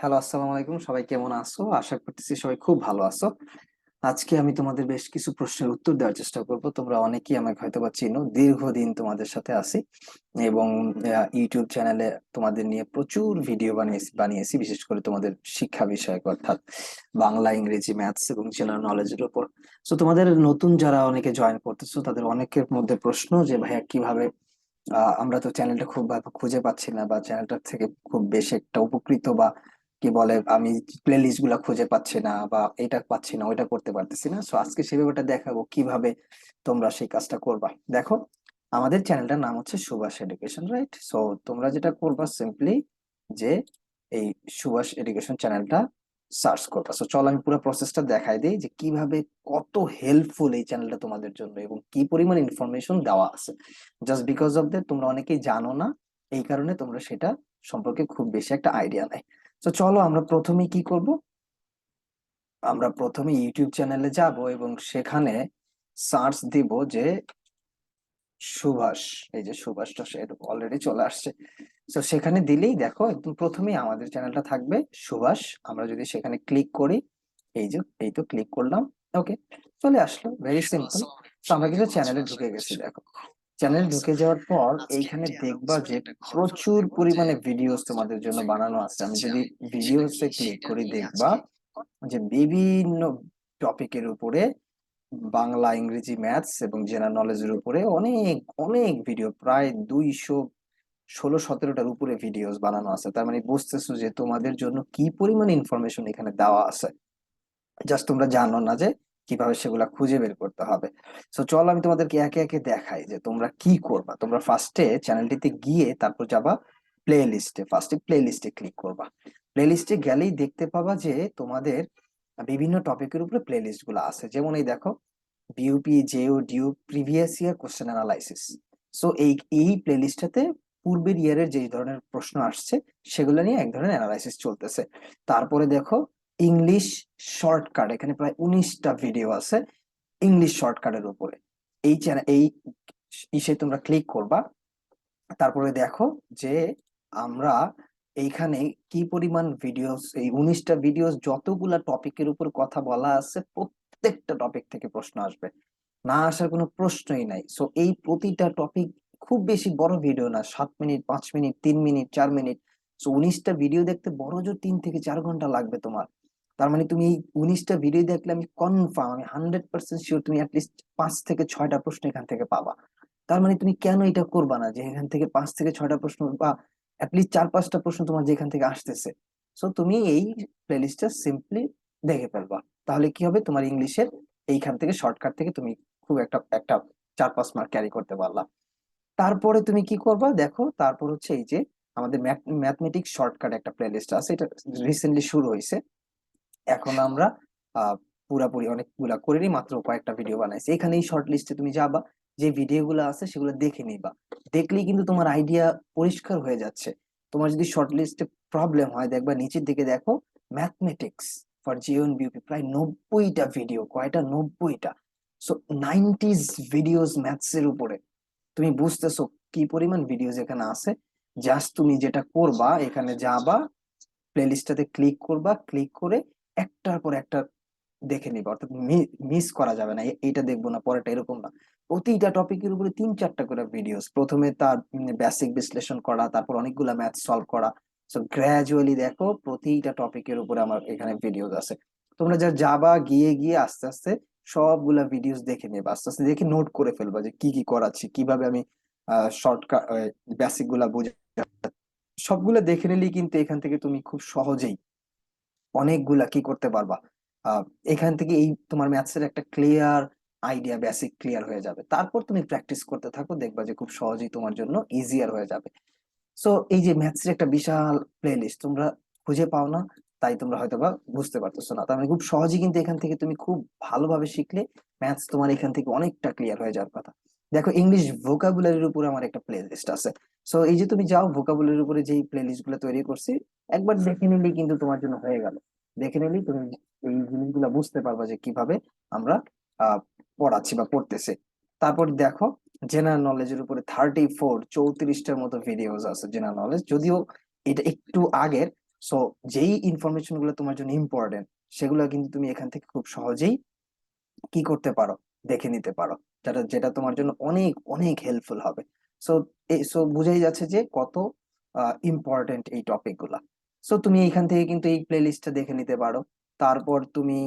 Hello, আসসালামু আলাইকুম। সবাই কেমন আছো? আশা করতেছি সবাই খুব ভালো আছো। আজকে আমি তোমাদের বেশ কিছু প্রশ্নের উত্তর দেওয়ার চেষ্টা করব। তোমরা অনেকেই আমাকে হয়তোবা চিনো, দীর্ঘদিন তোমাদের সাথে আছি এবং ইউটিউব চ্যানেলে তোমাদের নিয়ে প্রচুর ভিডিও বানিয়েছি, বিশেষ করে তোমাদের শিক্ষা বিষয়ক, অর্থাৎ বাংলা, ইংরেজি, ম্যাথস এবং জেনারেল নলেজের উপর। তো তোমাদের নতুন যারা অনেকে জয়েন করতেছো, তাদের অনেকের মধ্যে প্রশ্ন যে ভাইয়া কিভাবে আমরা তো চ্যানেলটা খুব ভাবে খুঁজে পাচ্ছি না, বা চ্যানেলটা থেকে খুব বেশি একটা উপকৃত বা কি বলে আমি প্লে লিস্ট গুলা খুঁজে পাচ্ছি না, বা এটা পাচ্ছি না, ওইটা করতে পারতেছি না। সো আজকে সেই ব্যাপারটা দেখাবো কিভাবে তোমরা সেই কাজটা করবা। দেখো, আমাদের চ্যানেলটার নাম হচ্ছে সুভাষ এডুকেশন, রাইট? সো তোমরা যেটা করবা সিম্পলি যে এই সুভাষ এডুকেশন চ্যানেলটা সার্চ করবা। সো চলো আমি পুরো প্রসেসটা দেখাই দিই যে কিভাবে, কত হেল্পফুল এই চ্যানেলটা তোমাদের জন্য এবং কি পরিমাণ ইনফরমেশন দেওয়া আছে। জাস্ট বিকজ অফ দ্যাট তোমরা অনেকেই জানো না, এই কারণে তোমরা সেটা সম্পর্কে খুব বেশি একটা আইডিয়া নাই। তো চলো আমরা প্রথমে কি করব, আমরা প্রথমে ইউটিউব চ্যানেলে যাব এবং সেখানে সার্চ দিব যে সুভাষ। এই যে সুভাষটা অলরেডি চলে আসছে। তো সেখানে দিলেই দেখো একদম প্রথমেই আমাদের চ্যানেলটা থাকবে, সুভাষ। আমরা যদি সেখানে ক্লিক করি, এই তো ক্লিক করলাম, ওকে, চলে আসলো, ভেরি সিম্পল। তো আমরা কিন্তু চ্যানেলে ঢুকে গেছি। দেখো, চ্যানেল ঢুকে যাওয়ার পর এইখানে দেখবা যে প্রচুর পরিমাণে ভিডিওস তোমাদের জন্য বানানো আছে। আমি যদি ভিডিওসে ক্লিক করি, দেখবা যে বিভিন্ন টপিকের উপরে, বাংলা, ইংরেজি, ম্যাথস এবং জেনারেল নলেজের উপরে অনেক অনেক ভিডিও, প্রায় 216-17টার উপরে ভিডিওস বানানো আছে। তার মানে বুঝতেছো যে তোমাদের জন্য কি পরিমাণ ইনফরমেশন এখানে দেওয়া আছে। জাস্ট তোমরা জানো না যে কিভাবে সেগুলা খুঁজে বের করতে হবে। তো চলো আমি তোমাদেরকে একে একে দেখাই যে তোমরা কি করবা। তোমরা ফার্স্টে চ্যানেলটিতে গিয়ে তারপর যাবা প্লে লিস্টে, ফার্স্টে প্লে লিস্টে ক্লিক করবা। প্লে লিস্টে গেলেই দেখতে পাবা যে তোমাদের বিভিন্ন টপিকের উপরে প্লে লিস্ট গুলো আছে। যেমন এই দেখো, বিউপি, জেও, ডিউ, previous year question analysis. So এই প্লে লিস্টটাতে পূর্বের ইয়ারের যে ধরনের প্রশ্ন আসছে সেগুলো নিয়ে এক ধরনের অ্যানালাইসিস চলতেছে। তারপরে দেখো ইংলিশ শর্টকাট, এখানে প্রায় 19টা ভিডিও আছে ইংলিশ শর্টকাটের উপরে। এই চ্যানেল এই ইসে তোমরা ক্লিক করবা। তারপরে দেখো যে আমরা এইখানে কি পরিমাণ ভিডিওস, এই 19টা ভিডিওস যতগুলা টপিকের উপর কথা বলা আছে, প্রত্যেকটা টপিক থেকে প্রশ্ন আসবে, না আসার কোনো প্রশ্নই নাই। সো এই প্রতিটা টপিক খুব বেশি বড় ভিডিও না, 7 minute, 5 minute, 3 minute, 4 minute. So 19টা ভিডিও দেখতে বড় জোর 3 থেকে 4 ঘন্টা লাগবে তোমার। তার মানে তুমি এই 19টা ভিডিও দেখলে আমি কনফার্ম, আমি 100% শিওর তুমি অ্যাটলিস্ট 5 থেকে 6টা প্রশ্ন এখান থেকে পাবা। তার মানে তুমি কেন এটা করবা না, যে এখান থেকে 5 থেকে 6টা প্রশ্ন বা অ্যাটলিস্ট 4-5টা প্রশ্ন তোমার যেখান থেকে আসতেছে। সো তুমি এই প্লেলিস্টটা সিম্পলি দেখে ফেলবা। তাহলে কি হবে, তোমার ইংলিশের এইখান থেকে শর্টকাট থেকে তুমি খুব একটা একটা 4-5 মার্ক ক্যারি করতে পারলা। তারপরে তুমি কি করবা, দেখো তারপর হচ্ছে এই যে আমাদের ম্যাথমেটিক্স শর্টকাট একটা প্লেলিস্ট আছে, এটা রিসেন্টলি শুরু হয়েছে। এখন আমরা আহ পুরাপুরি অনেকগুলা করিনি, মাত্র কয়েকটা ভিডিও বানাইছি। এখানে এই শর্ট লিস্টে তুমি যাবা, যে ভিডিও গুলো আছে সেগুলো দেখে নিবা। দেখলেই কিন্তু তোমার আইডিয়া পরিষ্কার হয়ে যাচ্ছে। তোমার যদি শর্ট লিস্টে প্রবলেম হয়, দেখবা নিচের দিকে দেখো ম্যাথমেটিক্স ফর জিওন বিউপি, প্রায় 90টা ভিডিও। কয়টা? 90টা। সো 90s ভিডিওস ম্যাথস এর উপরে। তুমি বুঝতেছো কি পরিমাণ ভিডিওস এখানে আছে। জাস্ট তুমি যেটা করবা, এখানে যাবা, প্লেলিস্টটাতে ক্লিক করবা, ক্লিক করে একটার পর একটা দেখে নিবা, অর্থাৎ মিস করা যাবে না, এইটা দেখবো না পরেরটা, এরকম না। প্রতিটা টপিকের উপরে 3-4টা করে ভিডিওস, প্রথমে তার বেসিক বিশ্লেষণ করা, তারপর অনেকগুলা ম্যাথ সলভ করা। সো গ্রাজুয়ালি দেখো প্রতিটা টপিকের উপরে আমার এখানে ভিডিওস আছে। তোমরা যা যাবা, গিয়ে গিয়ে আস্তে আস্তে সবগুলা ভিডিওস দেখে নেবা, আস্তে আস্তে দেখে নোট করে ফেলবা যে কি কি করাচ্ছি, কিভাবে আমি শর্টকাট বেসিক গুলা বুঝে। সবগুলা দেখে নিলেই কিন্তু এখান থেকে তুমি খুব সহজেই অনেকগুলা কি করতে পারবা। আহ এখান থেকে এই তোমার ম্যাথস এর একটা ক্লিয়ার আইডিয়া, বেসিক ক্লিয়ার হয়ে যাবে। তারপর তুমি প্র্যাকটিস করতে থাকো, দেখবা যে খুব সহজেই তোমার জন্য ইজিয়ার হয়ে যাবে। সো এই যে ম্যাথস এর একটা বিশাল প্লেলিস্ট তোমরা খুঁজে পাও না, তাই তোমরা হয়তোবা বুঝতে পারতেছো না। তার মানে খুব সহজেই কিন্তু এখান থেকে তুমি খুব ভালোভাবে শিখলে ম্যাথস তোমার এখান থেকে অনেকটা ক্লিয়ার হয়ে যাওয়ার কথা। দেখো ইংলিশ ভোকাবুলারির উপরে আমার একটা প্লে লিস্ট আছে। সো এই যে তুমি যাও, ভোকাবুলারির উপরে যেই প্লে লিস্ট গুলো তৈরি করছি, একবার দেখে নিলেই কিন্তু তোমার জন্য হয়ে গেল। দেখে নিলেই তুমি এই জিনিসগুলো বুঝতে পারবা যে কিভাবে আমরা আহ পড়াচ্ছি বা পড়তেছে। তারপর দেখো জেনারেল নলেজের উপরে 34-34টার মতো ভিডিওস আছে জেনারেল নলেজ, যদিও এটা একটু আগের। সো যেই ইনফরমেশন গুলো তোমার জন্য ইম্পর্টেন্ট সেগুলো কিন্তু তুমি এখান থেকে খুব সহজেই কি করতে পারো, দেখে নিতে পারো, যেটা যেটা তোমার জন্য অনেক অনেক হেল্পফুল হবে। সো সো বুঝাই যাচ্ছে যে কত ইম্পর্টেন্ট এই টপিক গুলা। সো তুমি এইখান থেকে কিন্তু এই প্লে লিস্টটা দেখে নিতে পারো। তারপর তুমি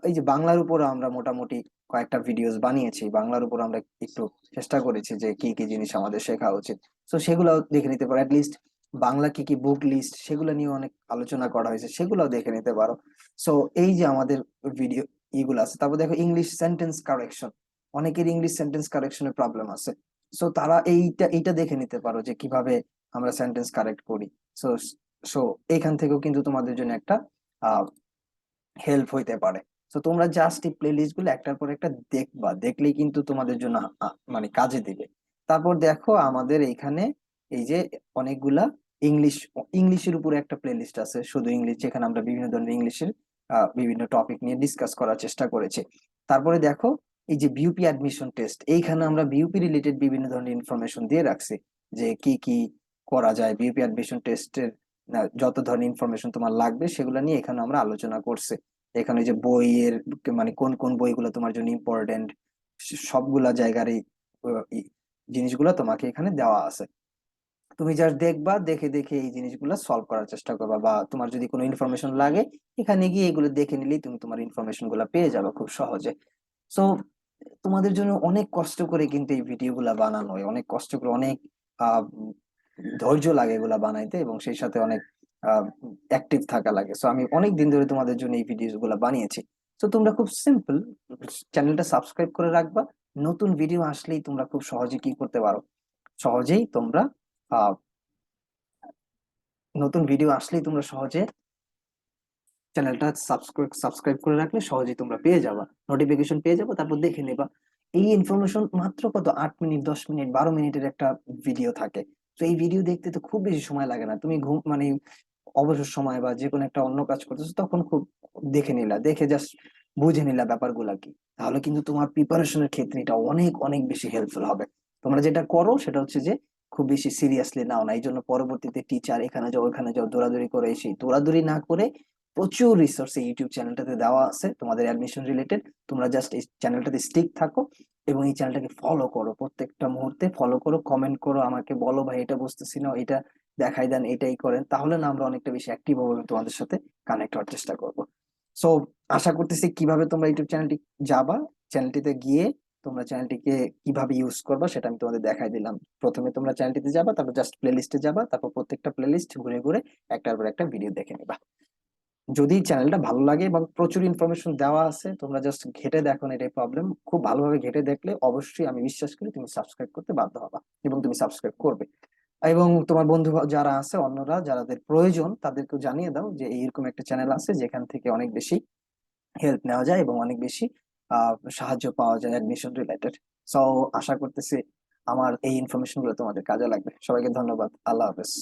এই যে বাংলার উপর আমরা মোটামুটি কয়েকটা ভিডিওস বানিয়েছি, বাংলার উপর আমরা একটু চেষ্টা করেছি যে কি কি জিনিস আমাদের শেখা উচিত। সো সেগুলো দেখে নিতে পারো, লিস্ট বাংলা কি কি বুক লিস্ট সেগুলো নিয়ে অনেক আলোচনা করা হয়েছে, সেগুলোও দেখে নিতে পারো। সো এই যে আমাদের ভিডিও এগুলো আছে। তারপর দেখো ইংলিশ সেন্টেন্স কারেকশন, অনেকের ইংলিশ সেন্টেন্স কারেকশনের প্রবলেম আছে। সো তারা এইটা দেখে নিতে পারো যে কিভাবে আমরা সেন্টেন্স কারেক্ট করি। সো সো এইখান থেকেও কিন্তু তোমাদের জন্য একটা হেল্প হইতে পারে। তো তোমরা জাস্ট এই প্লে লিস্ট গুলো একটার পর একটা দেখবা, দেখলেই কিন্তু তোমাদের জন্য মানে কাজে দিবে। তারপর দেখো আমাদের এইখানে এই যে অনেকগুলা ইংলিশ ইংলিশের উপরে একটা প্লে লিস্ট আছে, শুধু ইংলিশ, যেখানে আমরা বিভিন্ন ধরনের ইংলিশের বিভিন্ন টপিক নিয়ে ডিসকাস করার চেষ্টা করেছি। তারপরে দেখো এই যে বিউপি অ্যাডমিশন টেস্ট, এইখানে আমরা বিউপি রিলেটেড বিভিন্ন ধরনের ইনফরমেশন দিয়ে রাখছি, যে কি কি করা যায় বিউপি অ্যাডমিশন টেস্টের। যত ধরনের ইনফরমেশন তোমার লাগবে সেগুলো নিয়ে এখানে আমরা আলোচনা করছি। এখানে যে বইয়ের মানে কোন কোন বইগুলো তোমার জন্য ইম্পর্টেন্ট, সবগুলা জায়গারই জিনিসগুলো তোমাকে এখানে দেওয়া আছে। তুমি জাস্ট দেখবা, দেখে দেখে এই জিনিসগুলো সলভ করার চেষ্টা করবা, বা তোমার যদি কোনো ইনফরমেশন লাগে এখানে গিয়ে এগুলো দেখে নিলেই তুমি তোমার ইনফরমেশন গুলা পেয়ে যাবে খুব সহজে। সো তোমাদের জন্য অনেক কষ্ট করে কিন্তু এই ভিডিও গুলা বানানো হয়, অনেক কষ্ট করে, অনেক আহ ধৈর্য লাগে এগুলা বানাইতে, এবং সেই সাথে অনেক অ্যাক্টিভ থাকা লাগে। সো আমি অনেক দিন ধরে তোমাদের জন্য এই ভিডিওস গুলা বানিয়েছি। তো তোমরা খুব সিম্পল চ্যানেলটা সাবস্ক্রাইব করে রাখবা, নতুন ভিডিও আসলেই তোমরা খুব সহজে কি করতে পারো, সহজেই তোমরা আহ নতুন ভিডিও আসলেই তোমরা সহজে চ্যানেলটা সাবস্ক্রাইব করে রাখলে সহজেই তোমরা পেয়ে যাবা, নোটিফিকেশন পেয়ে যাবে, তারপর দেখে নেবা। এই ইনফরমেশন মাত্র কত 8 মিনিট, 10 মিনিট, 12 মিনিটের একটা ভিডিও থাকে। তো এই ভিডিও দেখতে তো খুব বেশি সময় লাগে না, তুমি ঘুম মানে অবসর সময় বা যে কোনো একটা অন্য কাজ করতেছো তখন খুব দেখে নিলা, দেখে জাস্ট বুঝে নিলা ব্যাপারগুলা কি, তাহলে কিন্তু তোমার প্রিপারেশনের ক্ষেত্রে এটা অনেক অনেক বেশি হেল্পফুল হবে। তোমরা যেটা করো সেটা হচ্ছে যে খুব বেশি সিরিয়াসলি নাও না, এই জন্য পরবর্তীতে টিচার এখানে যাও ওখানে যাও দৌড়াদৌড়ি করে, এসে দৌড়াদৌড়ি না করে প্রচুর রিসোর্স এই ইউটিউব চ্যানেলটাতে দেওয়া আছে তোমাদের অ্যাডমিশন রিলেটেড। তোমরা জাস্ট এই চ্যানেলটাতে স্টিক থাকো এবং এই চ্যানেলটাকে ফলো করো, প্রত্যেকটা মুহূর্তে ফলো করো, কমেন্ট করো, আমাকে বলো ভাই এটা বুঝতেছি না, এটা দেখাই দেন, এটাই করেন, তাহলে না আমরা অনেকটা বেশি অ্যাক্টিভ হবো এবং তোমাদের সাথে কানেক্ট হওয়ার চেষ্টা করব। সো আশা করতেছি কিভাবে তোমরা ইউটিউব চ্যানেলটি যাবা, চ্যানেলটিতে গিয়ে তোমরা চ্যানেলটিকে কিভাবে ইউজ করবা সেটা আমি তোমাদের দেখাই দিলাম। প্রথমে তোমরা চ্যানেলটিতে যাবা, তারপর জাস্ট প্লে লিস্টে যাবা, তারপর প্রত্যেকটা প্লে লিস্ট ঘুরে ঘুরে একটার পর একটা ভিডিও দেখে নিবা। যদি চ্যানেলটা ভালো লাগে এবং প্রচুর ইনফরমেশন দেওয়া আছে, তোমরা জাস্ট ঘেটে দেখো না, এটাই প্রবলেম, খুব ভালোভাবে ঘেটে দেখলে অবশ্যই আমি বিশ্বাস করি তুমি সাবস্ক্রাইব করতে বাধ্য হবা, এবং তুমি সাবস্ক্রাইব করবে। এবং তোমার বন্ধু যারা আছে অন্যরা যাদের প্রয়োজন তাদেরকেও জানিয়ে দাও যে এইরকম একটা চ্যানেল আছে যেখান থেকে অনেক বেশি হেল্প নেওয়া যায় এবং অনেক বেশি সাহায্য পাওয়া যায় অ্যাডমিশন রিলেটেড। সো আশা করতেছি আমার এই ইনফরমেশন গুলো তোমাদের কাজে লাগবে। সবাইকে ধন্যবাদ, আল্লাহ হাফেজ।